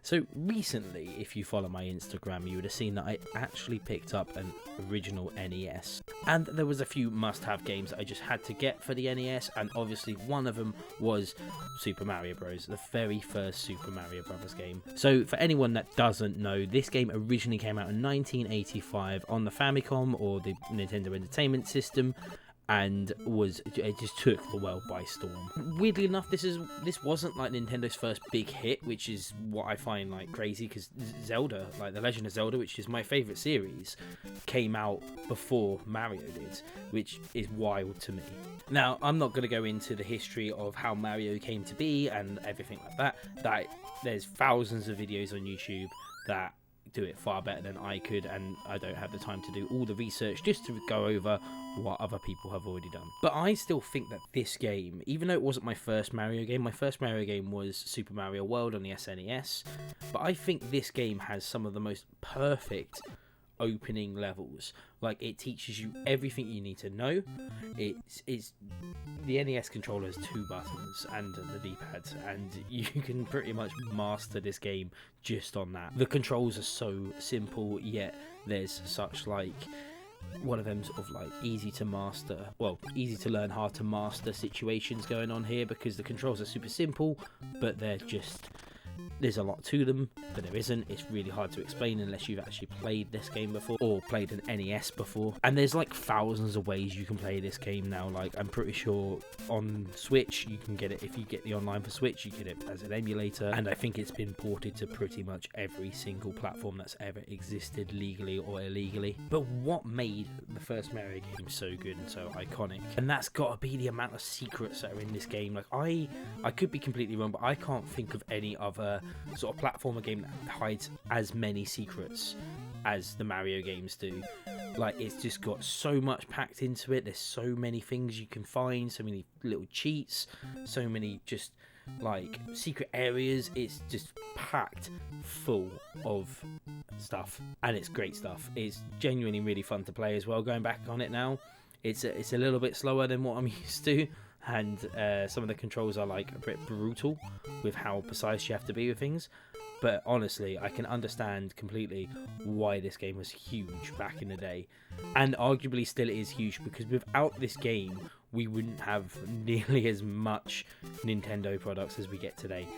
So recently, if you follow my Instagram, you would have seen that I actually picked up an original NES. And there was a few must-have games that I just had to get for the NES, and obviously one of them was Super Mario Bros., the very first Super Mario Bros. Game. So for anyone that doesn't know, this game originally came out in 1985 on the Famicom, or the Nintendo Entertainment System, and it just took the world by storm. Weirdly enough, this wasn't like Nintendo's first big hit, which is what I find like crazy, because Zelda, like The Legend of Zelda, which is my favourite series, came out before Mario did, which is wild to me. Now, I'm not going to go into the history of how Mario came to be and everything like that. There's thousands of videos on YouTube that do it far better than I could, and I don't have the time to do all the research just to go over what other people have already done. But I still think that this game, even though it wasn't my first Mario game was Super Mario World on the SNES, but I think this game has some of the most perfect opening levels. Like, it teaches you everything you need to know. It's the NES controller has 2 buttons and the D-pad, and you can pretty much master this game just on that. The controls are so simple, yet there's such like one of them sort of like easy to learn how to master situations going on here, because the controls are super simple, but there's a lot to them, but there isn't. It's really hard to explain unless you've actually played this game before or played an NES before. And there's like thousands of ways you can play this game now. Like, I'm pretty sure on Switch you can get it. If you get the online for Switch, you get it as an emulator, and I think it's been ported to pretty much every single platform that's ever existed, legally or illegally. But what made the first Mario game so good and so iconic, and that's got to be the amount of secrets that are in this game. Like, I could be completely wrong, but I can't think of any other sort of platformer game that hides as many secrets as the Mario games do. Like, it's just got so much packed into it. There's so many things you can find, so many little cheats, so many just like secret areas. It's just packed full of stuff, and it's great stuff. It's genuinely really fun to play as well. Going back on it now, it's a little bit slower than what I'm used to, and some of the controls are like a bit brutal with how precise you have to be with things. But honestly, I can understand completely why this game was huge back in the day, and arguably still is huge, because without this game we wouldn't have nearly as much Nintendo products as we get today.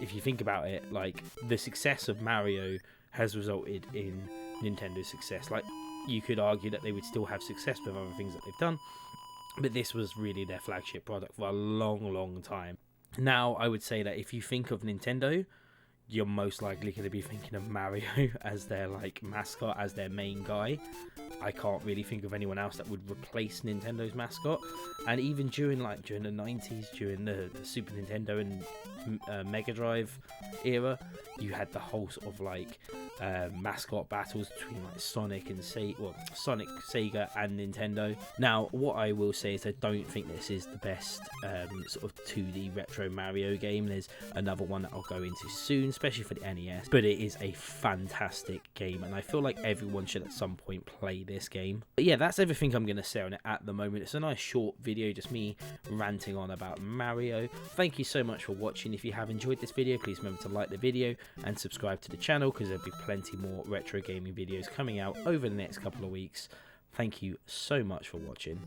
If you think about it, like, the success of Mario has resulted in Nintendo's success. Like, you could argue that they would still have success with other things that they've done, but this was really their flagship product for a long time. Now, I would say that if you think of Nintendo, you're most likely going to be thinking of Mario as their like mascot, as their main guy. I can't really think of anyone else that would replace Nintendo's mascot. And even during the 90s, during the Super Nintendo and Mega Drive era, you had the whole sort of like mascot battles between like Sonic, Sega, and Nintendo. Now, what I will say is I don't think this is the best sort of 2D retro Mario game. There's another one that I'll go into soon, especially for the NES, but it is a fantastic game, and I feel like everyone should at some point play this game. But yeah, that's everything I'm going to say on it at the moment. It's a nice short video, just me ranting on about Mario. Thank you so much for watching. If you have enjoyed this video, please remember to like the video and subscribe to the channel, because there'll be plenty more retro gaming videos coming out over the next couple of weeks. Thank you so much for watching.